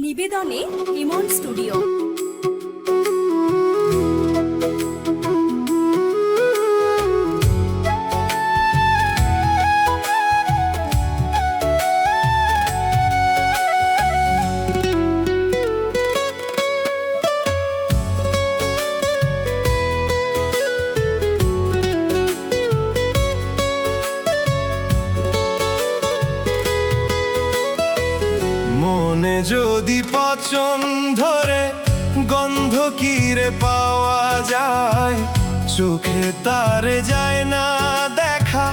নিবেদনে ইমন studio. মনে যদি পচন ধরে গন্ধ কিরে পাওয়া যায়, চোখে তারে যায় না দেখা,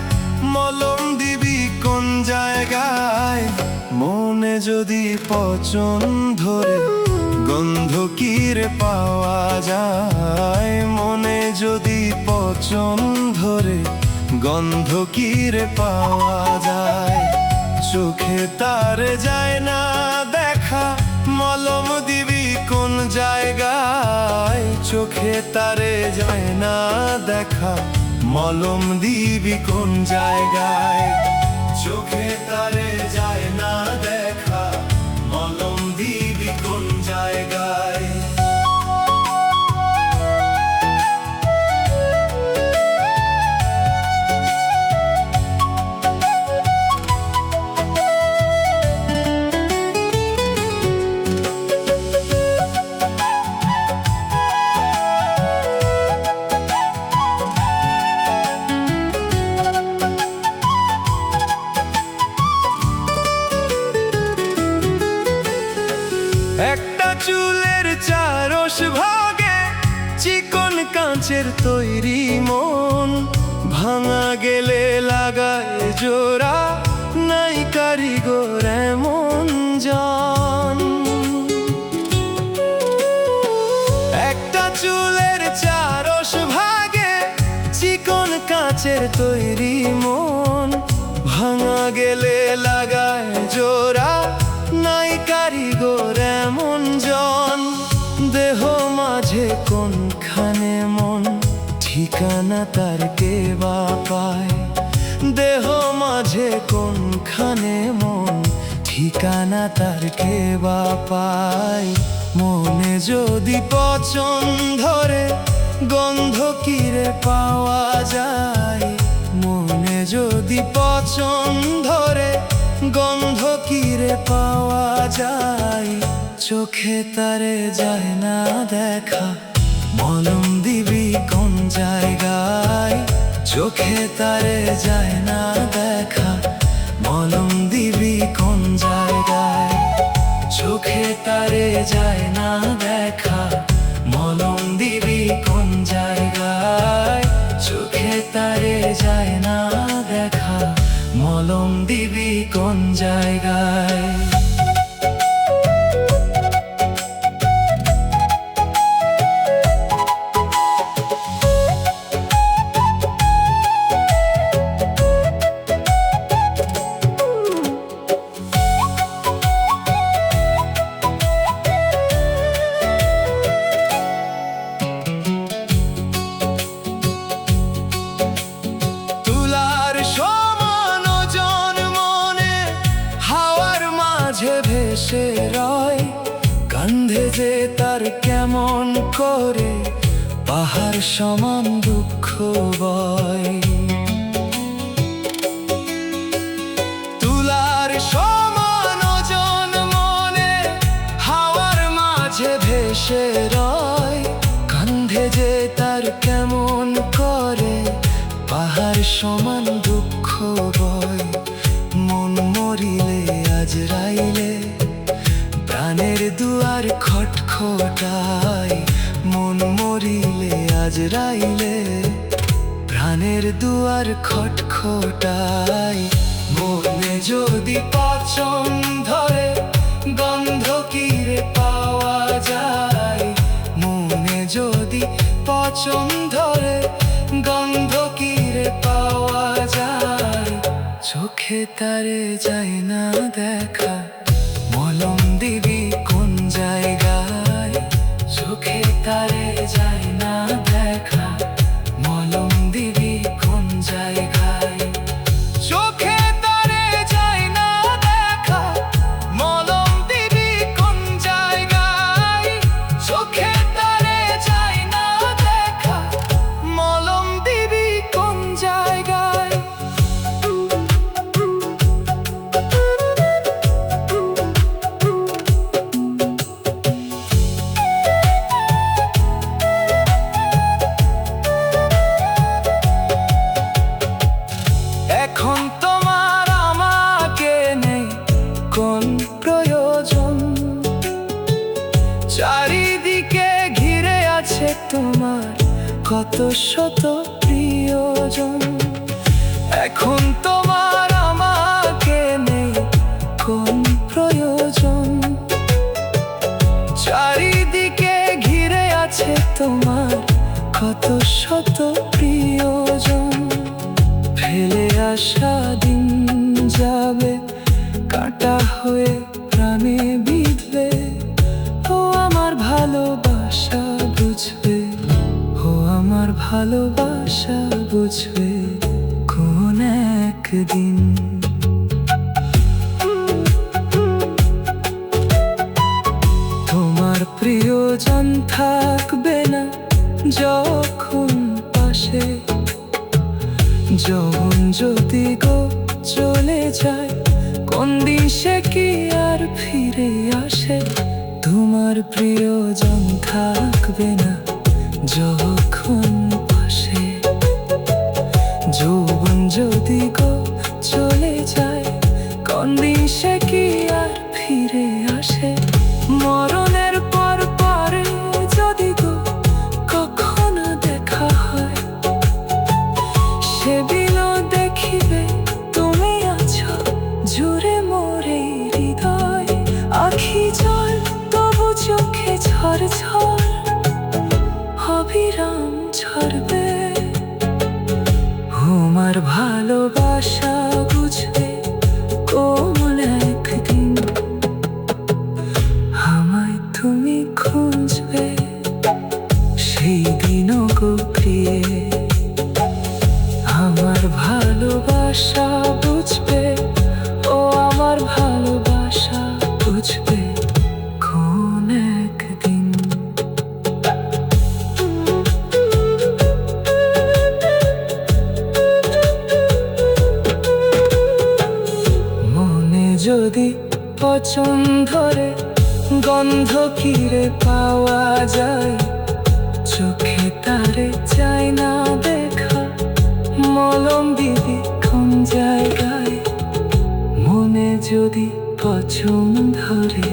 মলম দিবি কোন জায়গায়? মনে যদি পচন ধরে গন্ধ কিরে পাওয়া যায়, মনে যদি পচন ধরে গন্ধ কিরে পাওয়া যায়, চোখে তারে যায় না দেখা, মলম দিবি কোন জায়গায়? চোখে তারে যায় না দেখা, মলম দিবি কোন জায়গায়? চোখে তারে যায় না দেখা, মলম দিবি কোন জায়গায়? একটা চুলের চারস ভাগে চিকন কাঁচের তৈরি মন, ভাঙা গেলে লাগায় জোড়া, নাই কারিগর এমন জন। একটা চুলের চারস ভাগে চিকন কাঁচের তৈরি মন, ভাঙা গেলে লাগায় জোড়া, নাই কারিগর এমন জন। দেহ মাঝে কোনখানে মন, ঠিকানা তার কে বা পায়? দেহ মাঝে কোনখানে মন, ঠিকানা তার কে বা পায়? মনে যদি পচন ধরে গন্ধ কিরে পাওয়া যায়, মনে যদি পচন ধরে গন্ধ কিরে পাওয়া যায়, চোখে তারে যায় না দেখা, মলম দিবি কোন জায়গায়? চোখে তারে যায় না দেখা, মলম দিবি কোন জায়গায়? চোখে তারে যায় না দেখা, মলম দিবি কোন জায়গায়? চোখে তারে যায় না দেখা, মলম দিবি কোন জায়গায়? ভেসে রয় কান্ধে যে তার কেমন করে পাহাড় সমান দুঃখ বয়। তুলার সমান ওজন মনে হাওয়ার মাঝে ভেসে রয়, কান্ধে যে তার কেমন করে পাহাড় সমান দুঃখ বয়। মন মরিলে আজরাইলে প্রাণের দুয়ার খটখটায়, মন মরিলে আজরাইলে প্রাণের দুয়ার খটখটায়। মনে যদি পচন ধরে গন্ধ কিরে পাওয়া যায়, মনে যদি পচন ধরে গন্ধ কিরে পাওয়া যায়, চোখে তারে যায় না দেখা, মলম দিবি কোন জায়গায়? চোখে তারে যায় না দেখা, মলম দিবি কোন জায়গায়? চোখে তারে যায় না দেখা, মলম দিবি কোন জায়গায়? কত শত প্রিয়জন। এখন তোমার আমাকে নেই কোন প্রয়োজন। চারিদিকে ঘিরে আছে তোমার কত শত প্রিয়জন। ফেলে আসা দিন যাবে, কাঁটা হয়ে প্রাণে বিঁধবে। ও আমার ভালোবাসা বুঝবে, ও আমার ভালোবাসা বুঝবে কোন একদিন। তোমার প্রিয়জন থাকবে না যখন পাশে, যখন যদি গো চলে যায় কোন দিন সে কি আর ফিরে আসে। তোমার প্রিয়জন থাকবে না যখন পাশে, যৌবন যদি গো চলে যায় কোন দিন সে কি আর ফিরে আসে। মরণের পর পরে যদি গো কখনো দেখা হয়, সেদিনও দেখিবে তুমি আছো জুড়ে মোরে হৃদয়। আখি জল তবু চোখে ঝড় ঝড় অবিরাম ঝরবে। আমার ভালোবাসা বুঝবে কোন একদিন, আমায় তুমি খুঁজবে সেই দিনও গভীরে। আমার ভালোবাসা বুঝবে, ও আমার ভালোবাসা বুঝবে কোন একদিন। মনে যদি পচন ধরে, গন্ধ কিরে পাওয়া যায়, চোখে তারে চাই না দেখা, মলম দিবি কোন জায়গায়। মনে যদি পচন ধরে,